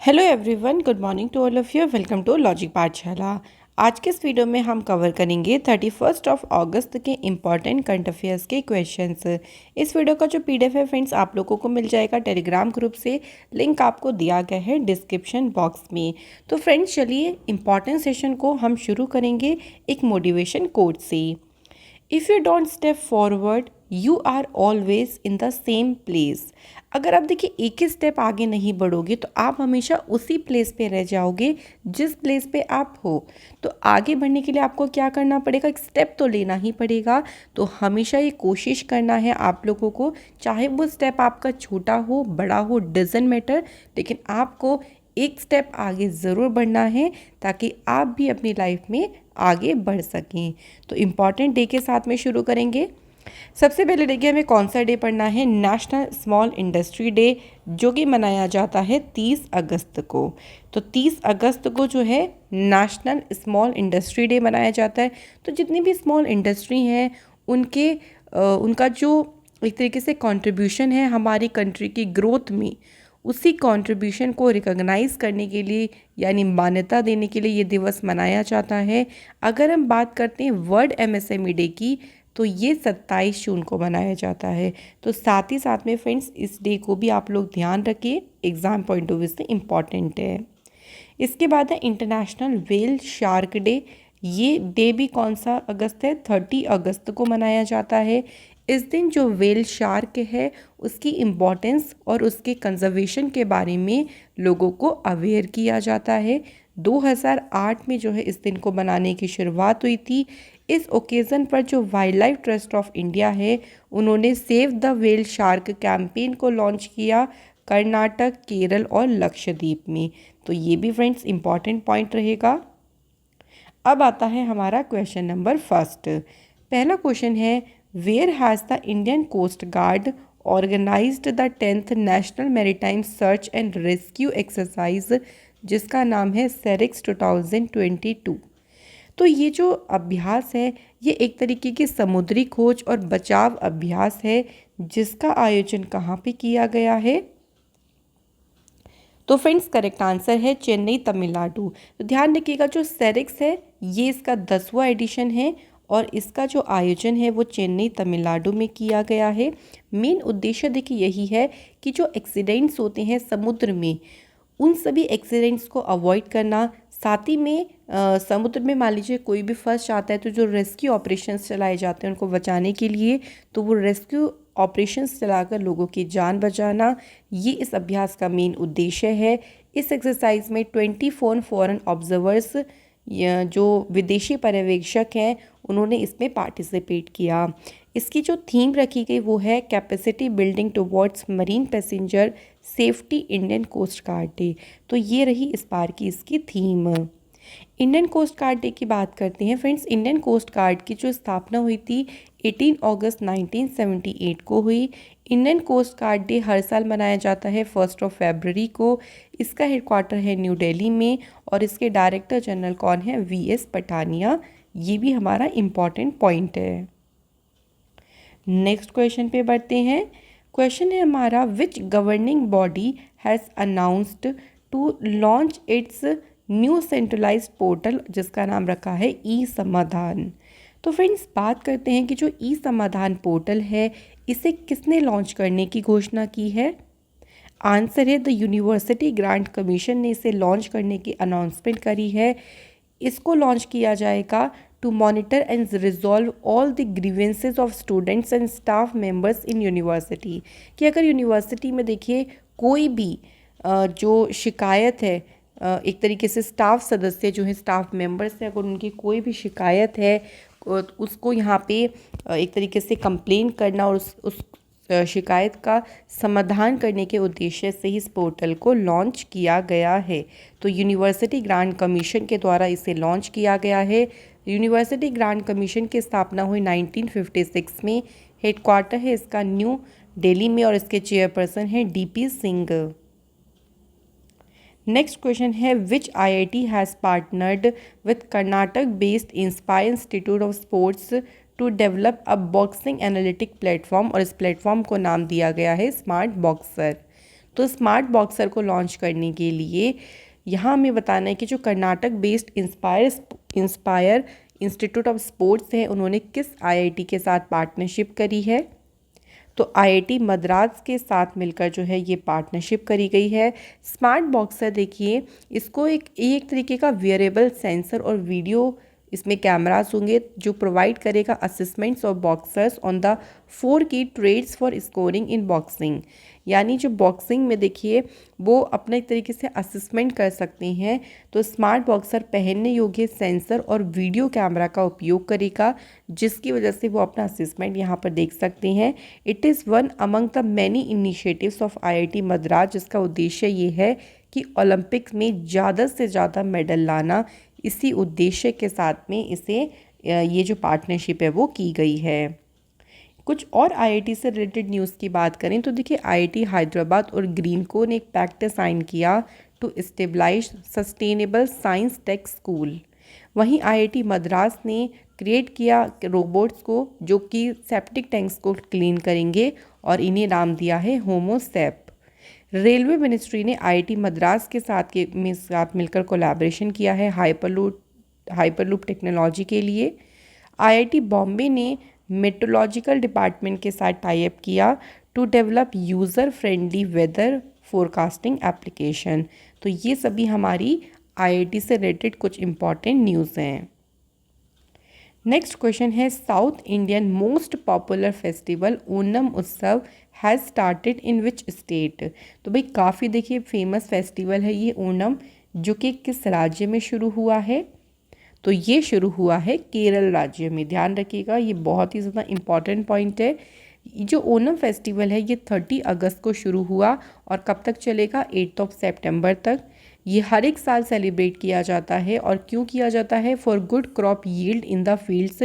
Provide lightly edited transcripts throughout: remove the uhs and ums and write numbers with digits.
Hello everyone, good morning to all of you. Welcome to logic Pathshala. आज के इस video में हम कवर करेंगे 31 अगस्त के इम्पॉर्टेंट करंट अफेयर्स के क्वेश्चंस। इस वीडियो का जो पीडीएफ है फ्रेंड्स आप लोगों को मिल जाएगा टेलीग्राम ग्रुप से। लिंक आपको दिया गया है डिस्क्रिप्शन बॉक्स में। तो फ्रेंड्स चलिए इम्पॉर्टेंट सेशन को हम शुरू करेंगे एक मोटिवेशन कोट से। If you don't step forward you are always in the same place. अगर आप देखिए एक ही स्टेप आगे नहीं बढ़ोगे तो आप हमेशा उसी प्लेस पे रह जाओगे जिस प्लेस पे आप हो। तो आगे बढ़ने के लिए आपको क्या करना पड़ेगा, एक स्टेप तो लेना ही पड़ेगा। तो हमेशा ये कोशिश करना है आप लोगों को, चाहे वो स्टेप आपका छोटा हो बड़ा हो डजंट मैटर, लेकिन आपको एक स्टेप आगे ज़रूर बढ़ना है ताकि आप भी अपनी लाइफ में आगे बढ़ सकें। तो इम्पॉर्टेंट डे के साथ में शुरू करेंगे। सबसे पहले देखिए हमें कौन सा डे पढ़ना है, नेशनल स्मॉल इंडस्ट्री डे, जो कि मनाया जाता है 30 अगस्त को। तो 30 अगस्त को जो है नेशनल स्मॉल इंडस्ट्री डे मनाया जाता है। तो जितनी भी स्मॉल इंडस्ट्री हैं उनका जो एक तरीके से कंट्रीब्यूशन है हमारी कंट्री की ग्रोथ में, उसी कंट्रीब्यूशन को रिकॉग्नाइज़ करने के लिए यानी मान्यता देने के लिए ये दिवस मनाया जाता है। अगर हम बात करते हैं वर्ल्ड एमएसएमई डे की, तो ये 27 जून को मनाया जाता है। तो साथ ही साथ में फ्रेंड्स इस डे को भी आप लोग ध्यान रखिए, एग्ज़ाम पॉइंट ऑफ व्यू से इम्पॉर्टेंट है। इसके बाद है इंटरनेशनल व्हेल शार्क डे। ये डे भी कौन सा अगस्त है, 30 अगस्त को मनाया जाता है। इस दिन जो व्हेल शार्क है उसकी इम्पोर्टेंस और उसके कंजर्वेशन के बारे में लोगों को अवेयर किया जाता है। 2008 में जो है इस दिन को मनाने की शुरुआत हुई थी। इस ओकेज़न पर जो wild life trust of India है उन्होंने save the whale shark campaign को लॉन्च किया कर्नाटक, केरल और लक्षद्वीप में। तो ये भी फ्रेंड्स इम्पॉर्टेंट पॉइंट रहेगा। अब आता है हमारा क्वेश्चन नंबर फर्स्ट। पहला क्वेश्चन है, where has the Indian coast guard organised the 10th national maritime search and rescue exercise, जिसका नाम है सेरिक्स 2022। तो ये जो अभ्यास है ये एक तरीके की समुद्री खोज और बचाव अभ्यास है, जिसका आयोजन कहाँ पे किया गया है। तो फ्रेंड्स करेक्ट आंसर है चेन्नई, तमिलनाडु। तो ध्यान रखिएगा जो सेरिक्स है ये इसका 10वां एडिशन है और इसका जो आयोजन है वो चेन्नई, तमिलनाडु में किया गया है। मेन उद्देश्य देखिए यही है कि जो एक्सीडेंट्स होते हैं समुद्र में, उन सभी एक्सीडेंट्स को अवॉइड करना, साथ ही में समुद्र में मान लीजिए कोई भी फंस जाता है तो जो रेस्क्यू ऑपरेशंस चलाए जाते हैं उनको बचाने के लिए, तो वो रेस्क्यू ऑपरेशंस चलाकर लोगों की जान बचाना, ये इस अभ्यास का मेन उद्देश्य है। इस एक्सरसाइज में 24 फॉरेन ऑब्जर्वर्स जो विदेशी पर्यवेक्षक हैं उन्होंने इसमें पार्टिसिपेट किया। इसकी जो थीम रखी गई वो है capacity building towards marine passenger safety Indian coast guard day. तो ये रही इस बार की इसकी थीम। इंडियन कोस्ट गार्ड डे की बात करते हैं फ्रेंड्स। इंडियन कोस्ट गार्ड की जो स्थापना हुई थी 18 अगस्त 1978 को हुई। इंडियन कोस्ट गार्ड डे हर साल मनाया जाता है 1 फरवरी को। इसका हेडक्वार्टर है न्यू दिल्ली में और इसके डायरेक्टर जनरल कौन है, वीएस पठानिया। ये भी हमारा इम्पॉर्टेंट पॉइंट है। नेक्स्ट क्वेश्चन पे बढ़ते हैं। क्वेश्चन है हमारा, which governing body has announced to launch its new centralised portal, जिसका नाम रखा है ई समाधान। तो फ्रेंड्स बात करते हैं कि जो ई समाधान पोर्टल है इसे किसने लॉन्च करने की घोषणा की है। आंसर है द यूनिवर्सिटी ग्रांट कमीशन ने इसे लॉन्च करने की अनाउंसमेंट करी है। इसको लॉन्च किया जाएगा to monitor and resolve all the grievances of students and staff members in university. कि अगर यूनिवर्सिटी में देखिए कोई भी जो शिकायत है, एक तरीके से स्टाफ सदस्य जो है स्टाफ मेंबर्स हैं, अगर उनकी कोई भी शिकायत है उसको यहाँ पे एक तरीके से कंप्लेन करना और उस शिकायत का समाधान करने के उद्देश्य से ही इस पोर्टल को लॉन्च किया गया है। तो यूनिवर्सिटी ग्रांट कमीशन के द्वारा इसे लॉन्च किया गया है। यूनिवर्सिटी ग्रांट कमीशन की स्थापना हुई 1956 में। हेडक्वार्टर है इसका न्यू दिल्ली में और इसके चेयरपर्सन हैं डीपी सिंह। नेक्स्ट क्वेश्चन है, which IIT has partnered with Karnataka based Inspire Institute of Sports to develop a boxing analytic platform, और इस प्लेटफॉर्म को नाम दिया गया है स्मार्ट बॉक्सर। तो स्मार्ट बॉक्सर को लॉन्च करने के लिए यहाँ हमें बताना है कि जो Karnataka based Inspire Institute of Sports है, उन्होंने किस आईआईटी के साथ पार्टनरशिप करी है। तो आईआईटी मद्रास के साथ मिलकर जो है ये पार्टनरशिप करी गई है। स्मार्ट बॉक्सर देखिए, इसको एक तरीके का वियरेबल सेंसर और वीडियो इसमें कैमरास होंगे जो प्रोवाइड करेगा assessments of boxers on the 4 key trades for scoring in boxing. यानी जो बॉक्सिंग में देखिए वो अपने तरीके से असेसमेंट कर सकते हैं। तो स्मार्ट बॉक्सर पहनने योग्य सेंसर और वीडियो कैमरा का उपयोग करेगा, जिसकी वजह से वो अपना असेसमेंट यहाँ पर देख सकते हैं। It is one among the many initiatives of IIT Madras, जिसका उद्देश्य ये है कि ओलंपिक्स में ज़्यादा से ज़्यादा मेडल लाना। इसी उद्देश्य के साथ में इसे ये जो पार्टनरशिप है वो की गई है। कुछ और आईआईटी से रिलेटेड न्यूज़ की बात करें तो देखिए, आईआईटी हैदराबाद और ग्रीनको ने एक पैक्ट साइन किया to stabilise sustainable science tech school. वहीं आईआईटी मद्रास ने क्रिएट किया रोबोट्स को जो कि सेप्टिक टैंक्स को क्लीन करेंगे और इन्हें नाम दिया है होमोसेप। रेलवे मिनिस्ट्री ने आईआईटी मद्रास के साथ मिलकर कोलैबोरेशन किया है हाइपरलूप टेक्नोलॉजी के लिए। आईआईटी बॉम्बे ने मेट्रोलॉजिकल डिपार्टमेंट के साथ टाई अप किया to develop user friendly weather forecasting application. तो ये सभी हमारी आईआईटी से रिलेटेड कुछ इम्पॉर्टेंट न्यूज़ हैं। नेक्स्ट क्वेश्चन है, South Indian most popular festival Onam उत्सव has started in which state. तो भाई काफ़ी देखिए फेमस फेस्टिवल है ये ओनम, जो कि किस राज्य में शुरू हुआ है। तो ये शुरू हुआ है केरल राज्य में। ध्यान रखिएगा, ये बहुत ही ज़्यादा इम्पॉर्टेंट पॉइंट है। जो ओनम फेस्टिवल है ये 30 अगस्त को शुरू हुआ और कब तक चलेगा, 8 सितंबर तक। ये हर एक साल सेलिब्रेट किया जाता है। और क्यों किया जाता है, for good crop yield in the fields.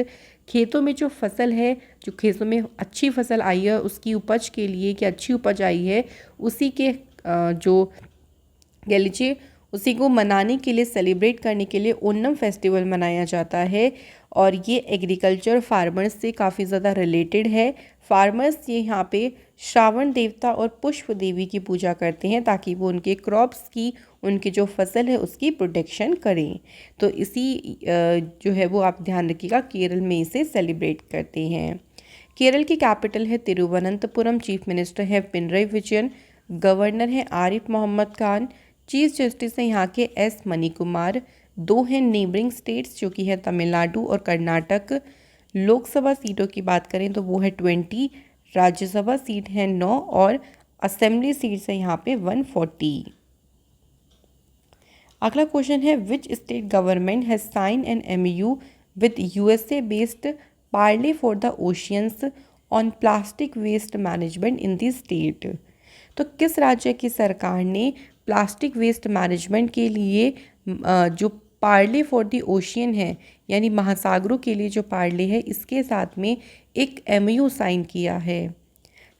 खेतों में जो फसल है, जो खेतों में अच्छी फसल आई है उसकी उपज के लिए, कि अच्छी उपज आई है उसी के जो कह लीजिए उसी को मनाने के लिए, सेलिब्रेट करने के लिए ओनम फेस्टिवल मनाया जाता है। और ये एग्रीकल्चर फार्मर्स से काफ़ी ज़्यादा रिलेटेड है। फार्मर्स ये यहाँ पे श्रावण देवता और पुष्प देवी की पूजा करते हैं ताकि वो उनके क्रॉप्स की, उनकी जो फसल है उसकी प्रोटेक्शन करें। तो इसी जो है वो आप ध्यान रखिएगा, केरल में इसे सेलिब्रेट करते हैं। केरल की कैपिटल है तिरुवनंतपुरम। चीफ मिनिस्टर है पिनरई विजयन। गवर्नर है आरिफ मोहम्मद खान। चीफ जस्टिस हैं यहाँ के एस मणिकुमार। 2 हैं नेबरिंग स्टेट्स जो कि है तमिलनाडु और कर्नाटक। लोकसभा सीटों की बात करें तो वो है 20, राज्यसभा सीट है 9 और असेंबली सीट्स है यहाँ पे 140। अगला क्वेश्चन है, which state government has sign an MOU with USA based Parley for the oceans on plastic waste management in the state. तो किस राज्य की सरकार ने प्लास्टिक वेस्ट मैनेजमेंट के लिए जो पार्ले फॉर द ओशियन है, यानी महासागरों के लिए जो पार्ले है, इसके साथ में एक MOU साइन किया है।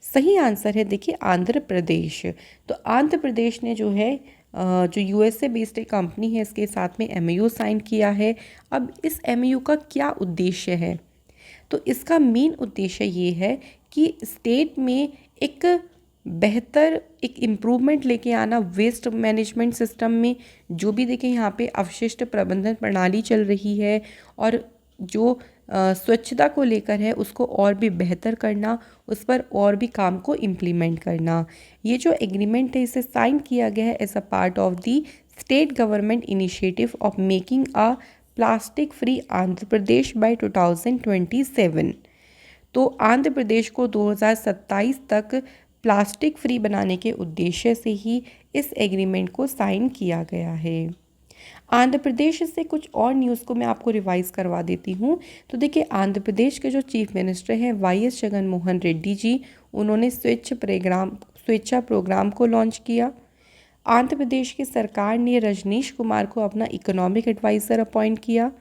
सही आंसर है देखिए आंध्र प्रदेश। तो आंध्र प्रदेश ने जो है जो USA बेस्ड एक कंपनी है इसके साथ में MOU साइन किया है। अब इस MOU का क्या उद्देश्य है, तो इसका मेन उद्देश्य ये है कि स्टेट में एक बेहतर एक इम्प्रूवमेंट लेके आना वेस्ट मैनेजमेंट सिस्टम में। जो भी देखें यहाँ पे अवशिष्ट प्रबंधन प्रणाली चल रही है और जो स्वच्छता को लेकर है उसको और भी बेहतर करना, उस पर और भी काम को इम्प्लीमेंट करना। ये जो एग्रीमेंट है इसे साइन किया गया है as a part of the state government initiative of making a plastic free Andhra Pradesh by 2027। तो आंध्र प्रदेश को 2027 तक प्लास्टिक फ्री बनाने के उद्देश्य से ही इस एग्रीमेंट को साइन किया गया है। आंध्र प्रदेश से कुछ और न्यूज़ को मैं आपको रिवाइज़ करवा देती हूँ। तो देखिए आंध्र प्रदेश के जो चीफ मिनिस्टर हैं YS जगन मोहन रेड्डी जी, उन्होंने स्वेच्छा प्रोग्राम को लॉन्च किया। आंध्र प्रदेश की सरकार ने रजनीश कुमार को अपना इकोनॉमिक एडवाइज़र अपॉइंट किया।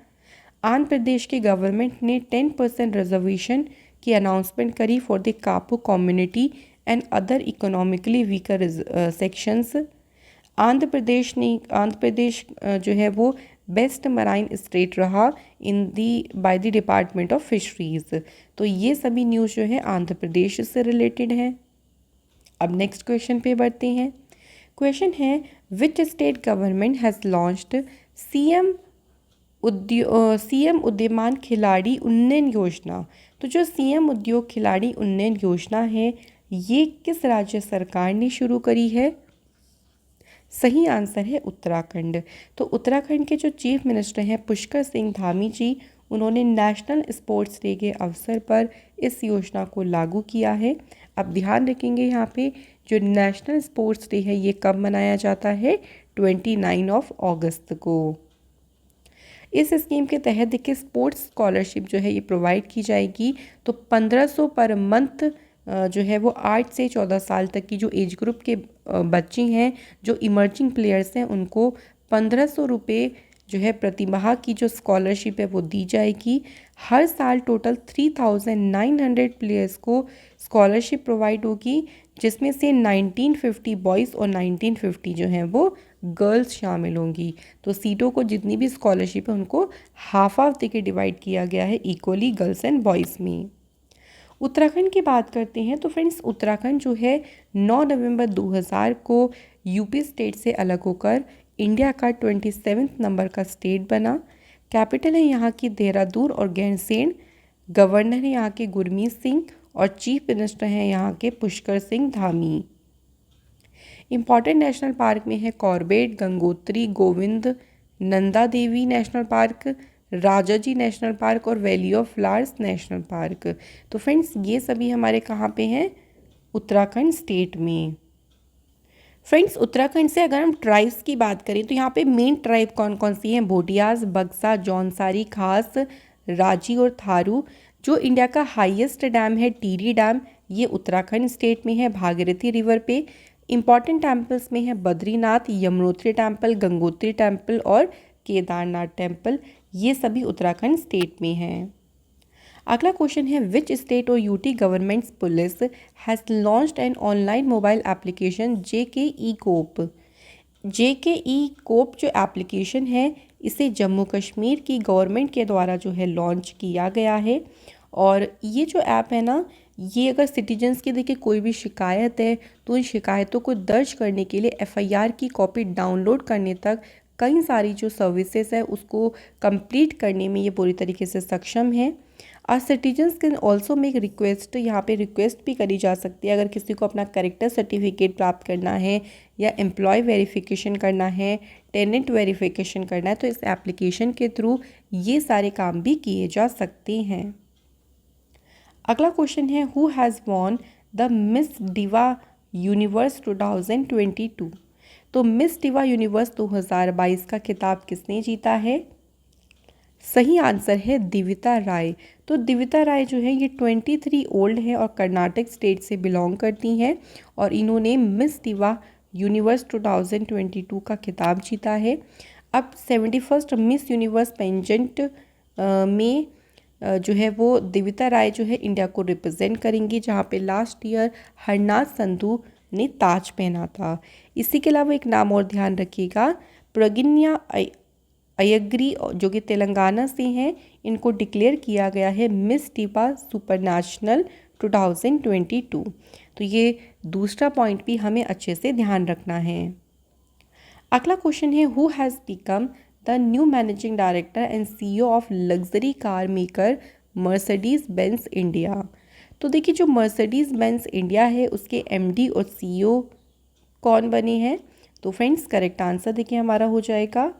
आंध्र प्रदेश की गवर्नमेंट ने 10% रिजर्वेशन की अनाउंसमेंट करी for the Kapu community and other economically weaker sections. Andhra Pradesh जो है वो बेस्ट मराइन स्टेट रहा by the department of fisheries. तो ये सभी न्यूज़ जो है आंध्र प्रदेश से रिलेटेड है। अब नेक्स्ट क्वेश्चन पे बढ़ते हैं। क्वेश्चन है which state government has launched CM CM उद्यमान खिलाड़ी उन्नयन योजना। तो जो सीएम उद्योग खिलाड़ी उन्नयन योजना है ये किस राज्य सरकार ने शुरू करी है? सही आंसर है उत्तराखंड। तो उत्तराखंड के जो चीफ मिनिस्टर हैं पुष्कर सिंह धामी जी, उन्होंने नेशनल स्पोर्ट्स डे के अवसर पर इस योजना को लागू किया है। अब ध्यान रखेंगे यहाँ पे जो नेशनल स्पोर्ट्स डे है ये कब मनाया जाता है? 29 अगस्त को। इस स्कीम के तहत देखिए स्पोर्ट्स स्कॉलरशिप जो है ये प्रोवाइड की जाएगी। तो 1500 पर मंथ जो है वो 8 से 14 साल तक की जो एज ग्रुप के बच्चे हैं जो इमर्जिंग प्लेयर्स हैं उनको 1500 रुपये जो है प्रति माह की जो स्कॉलरशिप है वो दी जाएगी। हर साल टोटल 3900 प्लेयर्स को स्कॉलरशिप प्रोवाइड होगी जिसमें से 1950 बॉयज़ और 1950 जो हैं वो गर्ल्स शामिल होंगी। तो सीटों को जितनी भी स्कॉलरशिप है उनको हाफ देके डिवाइड किया गया है इक्वली गर्ल्स एंड बॉयज़ में। उत्तराखंड की बात करते हैं तो फ्रेंड्स उत्तराखंड जो है 9 नवंबर 2000 को यूपी स्टेट से अलग होकर इंडिया का 27 नंबर का स्टेट बना। कैपिटल है यहाँ की देहरादून और गैरसैंण। गवर्नर है यहाँ के गुरमीत सिंह और चीफ मिनिस्टर हैं यहाँ के Pushkar Singh Dhami. Important national park में है Corbett, Gangotri, Govind, Nanda Devi national park, Rajaji national park और valley of flowers national park. तो फ्रेंड्स ये सभी हमारे कहाँ पे हैं? उत्तराखंड स्टेट में। फ्रेंड्स उत्तराखंड से अगर हम ट्राइब्स की बात करें तो यहाँ पे मेन ट्राइब कौन कौन सी हैं? भोटियाज, बक्सा, जौनसारी, खास, राजी और थारू। जो इंडिया का हाईएस्ट डैम है टिहरी डैम ये उत्तराखंड स्टेट में है भागीरथी रिवर पे। इंपॉर्टेंट टेम्पल्स में है बद्रीनाथ, यमुनोत्री टेम्पल, गंगोत्री टेम्पल और केदारनाथ टेम्पल। ये सभी उत्तराखंड स्टेट में हैं। अगला क्वेश्चन है विच स्टेट और UT governments police has launched an online mobile application JKE cop. JKE cop जो एप्लीकेशन है इसे जम्मू कश्मीर की गवर्नमेंट के द्वारा जो है लॉन्च किया गया है। और ये जो ऐप है ना ये अगर सिटीजन्स की देखिए कोई भी शिकायत है तो उन शिकायतों को दर्ज करने के लिए FIR की कॉपी डाउनलोड करने तक कई सारी जो सर्विसेज है उसको कंप्लीट करने में ये पूरी तरीके से सक्षम है। Citizens can also make request. यहाँ पे रिक्वेस्ट भी करी जा सकती है अगर किसी को अपना कैरेक्टर सर्टिफिकेट प्राप्त करना है या एम्प्लॉय वेरिफिकेशन करना है, टेनेंट वेरिफिकेशन करना है तो इस एप्लीकेशन के थ्रू ये सारे काम भी किए जा सकते हैं। अगला क्वेश्चन है who has won the miss diva universe 2022। तो मिस डिवा यूनिवर्स 2022 का खिताब किसने जीता है? सही आंसर है दिविता राय। तो दिविता राय जो है ये 23 ओल्ड है और कर्नाटक स्टेट से बिलोंग करती हैं और इन्होंने मिस डिवा यूनिवर्स 2022 का खिताब जीता है। अब 71st मिस यूनिवर्स पेजेंट में जो है वो दिविता राय जो है इंडिया को रिप्रेजेंट करेंगी जहाँ पे लास्ट ईयर हरनाथ संधू ने ताज पहना था। इसी के अलावा एक नाम और ध्यान रखिएगा, प्रज्ञा अयग्री जो कि तेलंगाना से हैं, इनको डिक्लेयर किया गया है मिस डिवा सुपरनेशनल 2022। तो ये दूसरा पॉइंट भी हमें अच्छे से ध्यान रखना है। अगला क्वेश्चन है who has become the new managing director and CEO of luxury car maker Mercedes Benz India. तो देखिए जो मर्सिडीज बेंज इंडिया है उसके MD और CEO कौन बने हैं? तो फ्रेंड्स करेक्ट आंसर देखिए हमारा हो जाएगा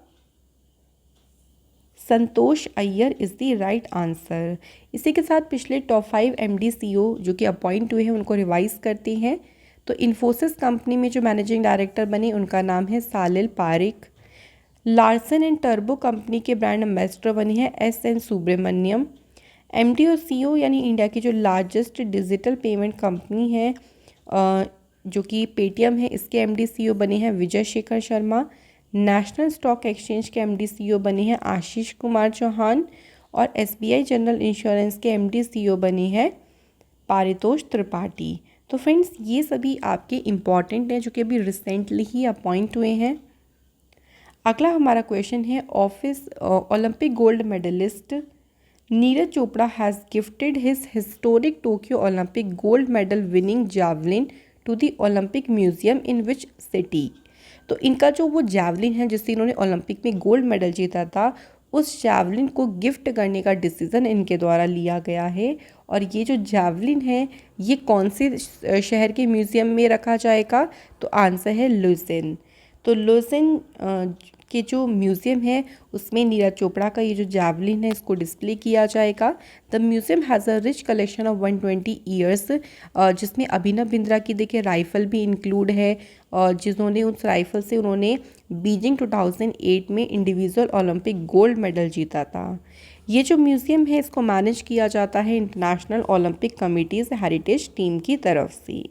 Santosh Iyer is the right answer. इसी के साथ पिछले टॉप 5 MD CEO जो कि अपॉइंट हुए हैं उनको रिवाइज करते हैं। तो इन्फोसिस कंपनी में जो मैनेजिंग डायरेक्टर बने उनका नाम है सालिल पारिक। लार्सन एंड टर्बो कंपनी के ब्रांड एम्बेसडर बने हैं SN सुब्रमण्यम। MD और CEO यानी इंडिया की जो लार्जेस्ट डिजिटल पेमेंट कंपनी है जो कि पेटीएम है इसके MD CEO बने हैं Vijay Shekhar Sharma. National stock exchange के MD CEO बने हैं आशीष कुमार चौहान और SBI जनरल इंश्योरेंस के MD CEO बने हैं पारितोष त्रिपाठी। तो फ्रेंड्स ये सभी आपके इम्पॉर्टेंट हैं जो कि अभी रिसेंटली ही अपॉइंट हुए हैं। अगला हमारा क्वेश्चन है office Olympic gold medallist Neeraj Chopra has gifted his historic Tokyo Olympic gold medal winning javelin to the Olympic museum in which city. तो इनका जो वो जैवलिन है जिससे इन्होंने ओलंपिक में गोल्ड मेडल जीता था, उस जैवलिन को गिफ्ट करने का डिसीज़न इनके द्वारा लिया गया है। और ये जो जैवलिन है ये कौन से शहर के म्यूज़ियम में रखा जाएगा? तो आंसर है लुसेन। तो लुसेन के जो म्यूज़ियम है उसमें नीरज चोपड़ा का ये जो जैवलिन है इसको डिस्प्ले किया जाएगा। The museum has a rich collection of 120 years, जिसमें अभिनव बिंद्रा की देखिए राइफ़ल भी इंक्लूड है, जिन्होंने उस राइफ़ल से उन्होंने बीजिंग 2008 में इंडिविजुअल ओलंपिक गोल्ड मेडल जीता था। ये जो म्यूज़ियम है इसको मैनेज किया जाता है international Olympic committees heritage team की तरफ से।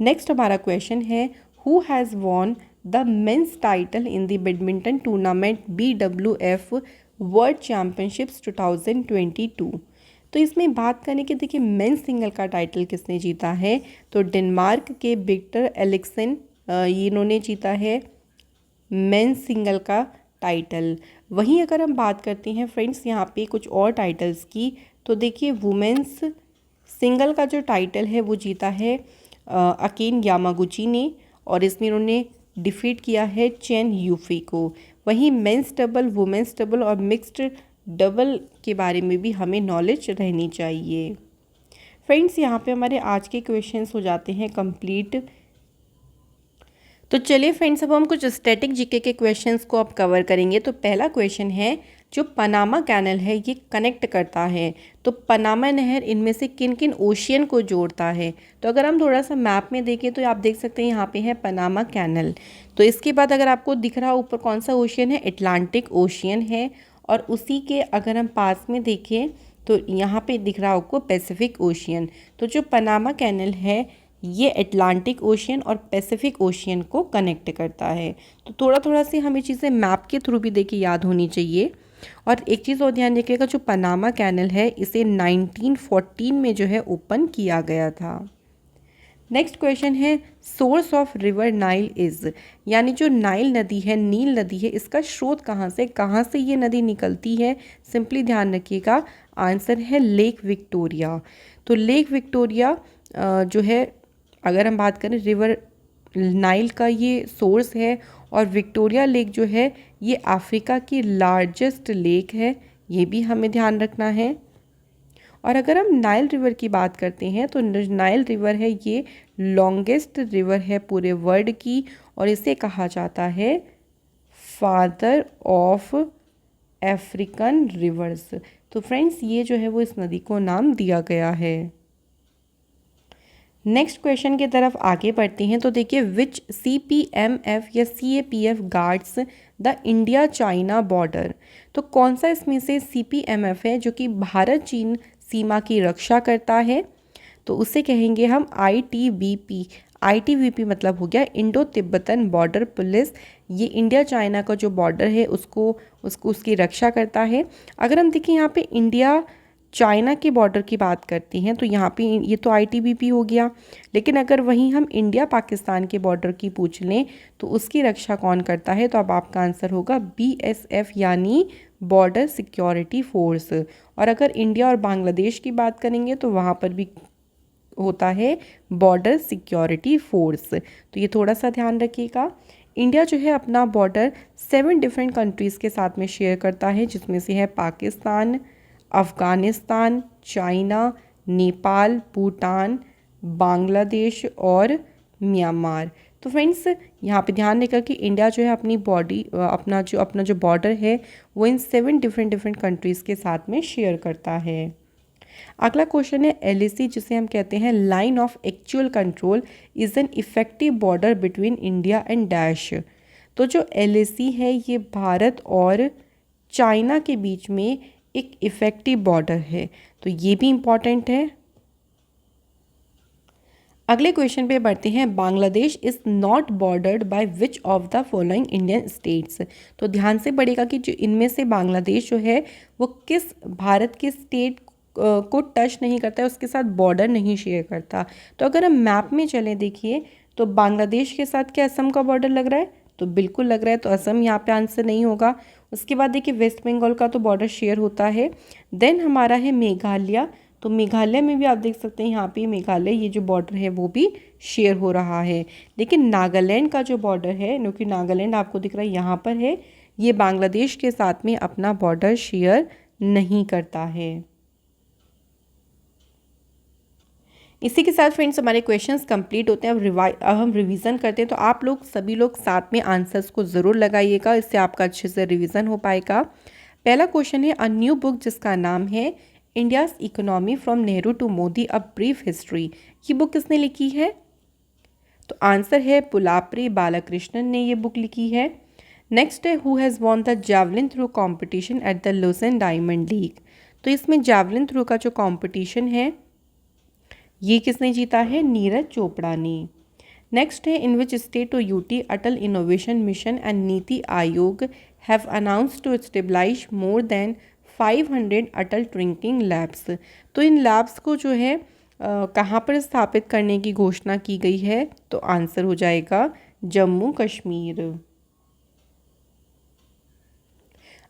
नेक्स्ट हमारा क्वेश्चन है, who has won the men's title in the badminton tournament BWF world championships 2022? तो इसमें बात करें कि देखिए मेंस सिंगल का टाइटल किसने जीता है? तो डेनमार्क के विक्टर एरिक्सन, इन्होंने जीता है मेंस सिंगल का टाइटल। वहीं अगर हम बात करते हैं फ्रेंड्स यहाँ पे कुछ और टाइटल्स की, तो देखिए वुमेंस सिंगल का जो टाइटल है वो जीता है अकेन यामागुची ने, और इसमें इन्होंने डिफीट किया है चेन यूफी को। वहीं मेंस डबल, वुमेंस डबल और मिक्स्ड डबल के बारे में भी हमें नॉलेज रहनी चाहिए। फ्रेंड्स यहाँ पे हमारे आज के क्वेश्चंस हो जाते हैं कंप्लीट। तो चलिए फ्रेंड्स अब हम कुछ स्टैटिक जीके के क्वेश्चंस को अब कवर करेंगे। तो पहला क्वेश्चन है, जो पनामा कैनल है ये कनेक्ट करता है, तो पनामा नहर इनमें से किन किन ओशियन को जोड़ता है? तो अगर हम थोड़ा सा मैप में देखें तो आप देख सकते हैं यहाँ पे है पनामा कैनल। तो इसके बाद अगर आपको दिख रहा ऊपर कौन सा ओशियन है, अटलांटिक ओशियन है। और उसी के अगर हम पास में देखें तो यहाँ पे दिख रहा आपको पैसिफिक ओशियन। तो जो पनामा कैनल है ये अटलांटिक ओशियन और पैसिफिक ओशियन को कनेक्ट करता है। तो थोड़ा थोड़ा सी हमें चीज़ें मैप के थ्रू भी देखिए याद होनी चाहिए। और एक चीज़ और ध्यान रखिएगा, जो पनामा कैनल है इसे 1914 में जो है ओपन किया गया था। नेक्स्ट क्वेश्चन है, source of river Nile is, यानी जो नाइल नदी है, नील नदी है, इसका स्रोत कहाँ से ये नदी निकलती है? सिंपली ध्यान रखिएगा, आंसर है लेक विक्टोरिया। तो लेक विक्टोरिया जो है अगर हम बात करें रिवर नाइल का ये सोर्स है, और विक्टोरिया लेक जो है ये अफ्रीका की लार्जेस्ट लेक है, ये भी हमें ध्यान रखना है। और अगर हम नाइल रिवर की बात करते हैं तो नाइल रिवर है ये लॉन्गेस्ट रिवर है पूरे वर्ल्ड की, और इसे कहा जाता है फादर ऑफ अफ्रीकन रिवर्स। तो फ्रेंड्स ये जो है वो इस नदी को नाम दिया गया है। नेक्स्ट क्वेश्चन की तरफ आगे बढ़ते हैं। तो देखिए, विच CPMF या CAPF guards the India China border? तो कौन सा इसमें से CPMF है जो कि भारत चीन सीमा की रक्षा करता है? तो उसे कहेंगे हम ITBP। ITBP मतलब हो गया इंडो तिब्बतन बॉर्डर पुलिस। ये इंडिया चाइना का जो बॉर्डर है उसकी रक्षा करता है। अगर हम देखें यहाँ पे इंडिया चाइना के बॉर्डर की बात करती हैं तो यहाँ पे ये तो ITBP हो गया, लेकिन अगर वहीं हम इंडिया पाकिस्तान के बॉर्डर की पूछ लें तो उसकी रक्षा कौन करता है? तो अब आपका आंसर होगा BSF यानी बॉर्डर सिक्योरिटी फोर्स। और अगर इंडिया और बांग्लादेश की बात करेंगे तो वहाँ पर भी होता है बॉर्डर सिक्योरिटी फोर्स। तो ये थोड़ा सा ध्यान रखिएगा। इंडिया जो है अपना बॉर्डर 7 डिफरेंट कंट्रीज़ के साथ में शेयर करता है, जिसमें से है पाकिस्तान, अफ़गानिस्तान, चाइना, नेपाल, भूटान, बांग्लादेश और म्यांमार। तो फ्रेंड्स यहाँ पे ध्यान रखा कि इंडिया जो है अपना जो बॉर्डर है वो इन 7 डिफरेंट कंट्रीज़ के साथ में शेयर करता है। अगला क्वेश्चन है, LAC जिसे हम कहते हैं line of actual control is an effective border between India and dash. तो जो LAC है ये भारत और चाइना के बीच में एक इफेक्टिव बॉर्डर है, तो ये भी इम्पॉर्टेंट है। अगले क्वेश्चन पे बढ़ते हैं, Bangladesh is not bordered by which of the following Indian states? तो ध्यान से पड़ेगा कि जो इनमें से बांग्लादेश जो है वो किस भारत के स्टेट को टच नहीं करता है, उसके साथ बॉर्डर नहीं शेयर करता। तो अगर हम मैप में चलें देखिए तो बांग्लादेश के साथ क्या असम का बॉर्डर लग रहा है? तो बिल्कुल लग रहा है, तो असम यहाँ पे आंसर नहीं होगा। उसके बाद देखिए वेस्ट बंगाल का तो बॉर्डर शेयर होता है। देन हमारा है मेघालय, तो तो मेघालय में भी आप देख सकते हैं यहाँ पे मेघालय ये जो बॉर्डर है वो भी शेयर हो रहा है। लेकिन नागालैंड का जो बॉर्डर है, क्योंकि नागालैंड आपको दिख रहा है यहाँ पर है, ये बांग्लादेश के साथ में अपना बॉर्डर शेयर नहीं करता है। इसी के साथ फ्रेंड्स हमारे क्वेश्चंस कंप्लीट होते हैं। अब हम रिवीजन करते हैं, तो आप लोग सभी लोग साथ में आंसर्स को ज़रूर लगाइएगा, इससे आपका अच्छे से रिवीजन हो पाएगा। पहला क्वेश्चन है अ न्यू बुक जिसका नाम है India's economy from Nehru to Modi a brief history, ये बुक किसने लिखी है? तो आंसर है पुलाप्रे बालाकृष्णन ने ये बुक लिखी है। नेक्स्ट है who has won the javelin throw competition at the Lausanne Diamond League, तो इसमें जैवलिन थ्रो का जो कॉम्पिटिशन है ये किसने जीता है? नीरज चोपड़ा ने। नेक्स्ट है इन विच स्टेट और UT Atal innovation mission and NITI Aayog have announced to stabilise more than 500 Atal drinking labs, तो इन लैब्स को जो है कहाँ पर स्थापित करने की घोषणा की गई है? तो आंसर हो जाएगा जम्मू कश्मीर।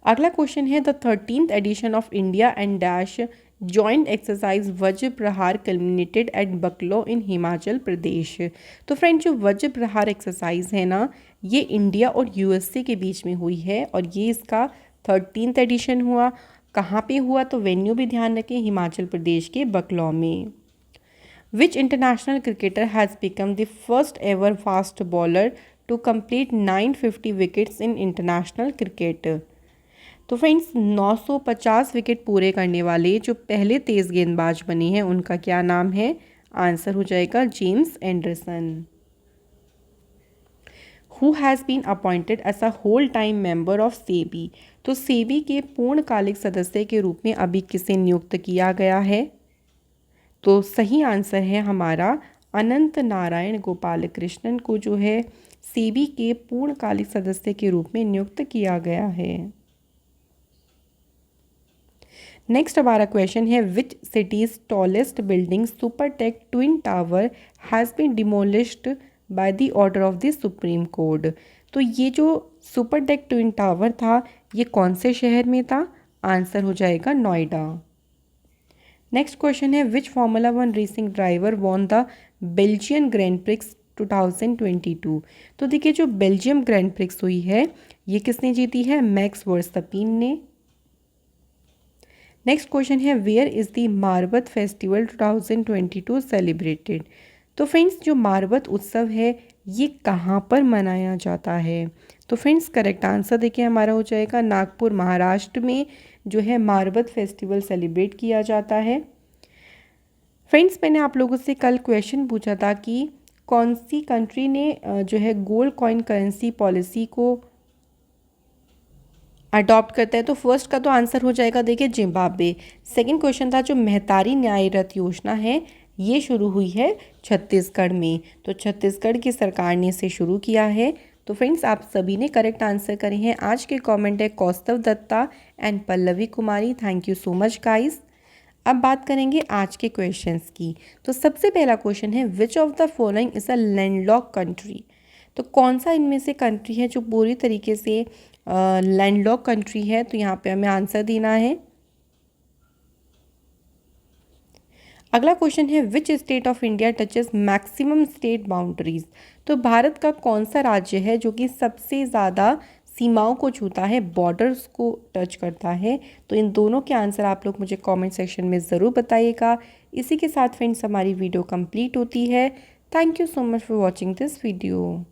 अगला क्वेश्चन है the 13th edition of India and dash joint exercise Vajra Prahar culminated eight बकलो इन हिमाचल प्रदेश, तो फ्रेंड जो वज्र प्रहार एक्सरसाइज है ना, ये इंडिया और यूएसए के बीच में हुई है और ये इसका 13th एडिशन हुआ। कहाँ पे हुआ? तो वेन्यू भी ध्यान रखें, हिमाचल प्रदेश के बकलौ में। Which international cricketer has become the first ever fast bowler to complete 950 wickets in international cricket, तो फ्रेंड्स 950 विकेट पूरे करने वाले जो पहले तेज़ गेंदबाज बने हैं उनका क्या नाम है? आंसर हो जाएगा James Anderson. Who has been appointed as a whole time member of SEBI, तो सेबी के पूर्णकालिक सदस्य के रूप में अभी किसे नियुक्त किया गया है? तो सही आंसर है हमारा अनंत नारायण गोपालकृष्णन को जो है सेबी के पूर्णकालिक सदस्य के रूप में नियुक्त किया गया है। नेक्स्ट हमारा क्वेश्चन है which cities tallest building Supertech twin tower has been demolished by the order of the supreme court, तो ये जो सुपरटेक ट्विन टावर था ये कौन से शहर में था? आंसर हो जाएगा नोएडा। नेक्स्ट क्वेश्चन है which formula 1 racing driver won the Belgian grand prix 2022, तो देखिए जो बेल्जियम ग्रैंड प्रिक्स हुई है ये किसने जीती है? मैक्स वर्स्टैपिन ने। नेक्स्ट क्वेश्चन है where is the Marbat festival 2022 celebrated, तो फ्रेंड्स जो मारबत उत्सव है ये कहाँ पर मनाया जाता है? तो फ्रेंड्स करेक्ट आंसर देखिए हमारा हो जाएगा नागपुर महाराष्ट्र में जो है मारबत फेस्टिवल सेलिब्रेट किया जाता है। फ्रेंड्स मैंने आप लोगों से कल क्वेश्चन पूछा था कि कौन सी कंट्री ने जो है गोल्ड कॉइन करेंसी पॉलिसी को अडॉप्ट करता है, तो फर्स्ट का तो आंसर हो जाएगा देखिए जिम्बाब्वे। सेकंड क्वेश्चन था जो मेहतारी न्याय रथ योजना है ये शुरू हुई है छत्तीसगढ़ में, तो छत्तीसगढ़ की सरकार ने इसे शुरू किया है। तो फ्रेंड्स आप सभी ने करेक्ट आंसर करे हैं। आज के कमेंट है Kaustav Datta and Pallavi Kumari, thank you so much guys. अब बात करेंगे आज के क्वेश्चंस की, तो सबसे पहला क्वेश्चन है which of the following is a landlock country, तो कौन सा इनमें से कंट्री है जो पूरी तरीके से लैंडलॉक कंट्री है? तो यहाँ पे हमें आंसर देना है। अगला क्वेश्चन है which state of India touches maximum state boundaries, तो भारत का कौन सा राज्य है जो कि सबसे ज़्यादा सीमाओं को छूता है, बॉर्डर्स को टच करता है? तो इन दोनों के आंसर आप लोग मुझे कमेंट सेक्शन में ज़रूर बताइएगा। इसी के साथ फ्रेंड्स हमारी वीडियो कंप्लीट होती है। Thank you so much for watching this video.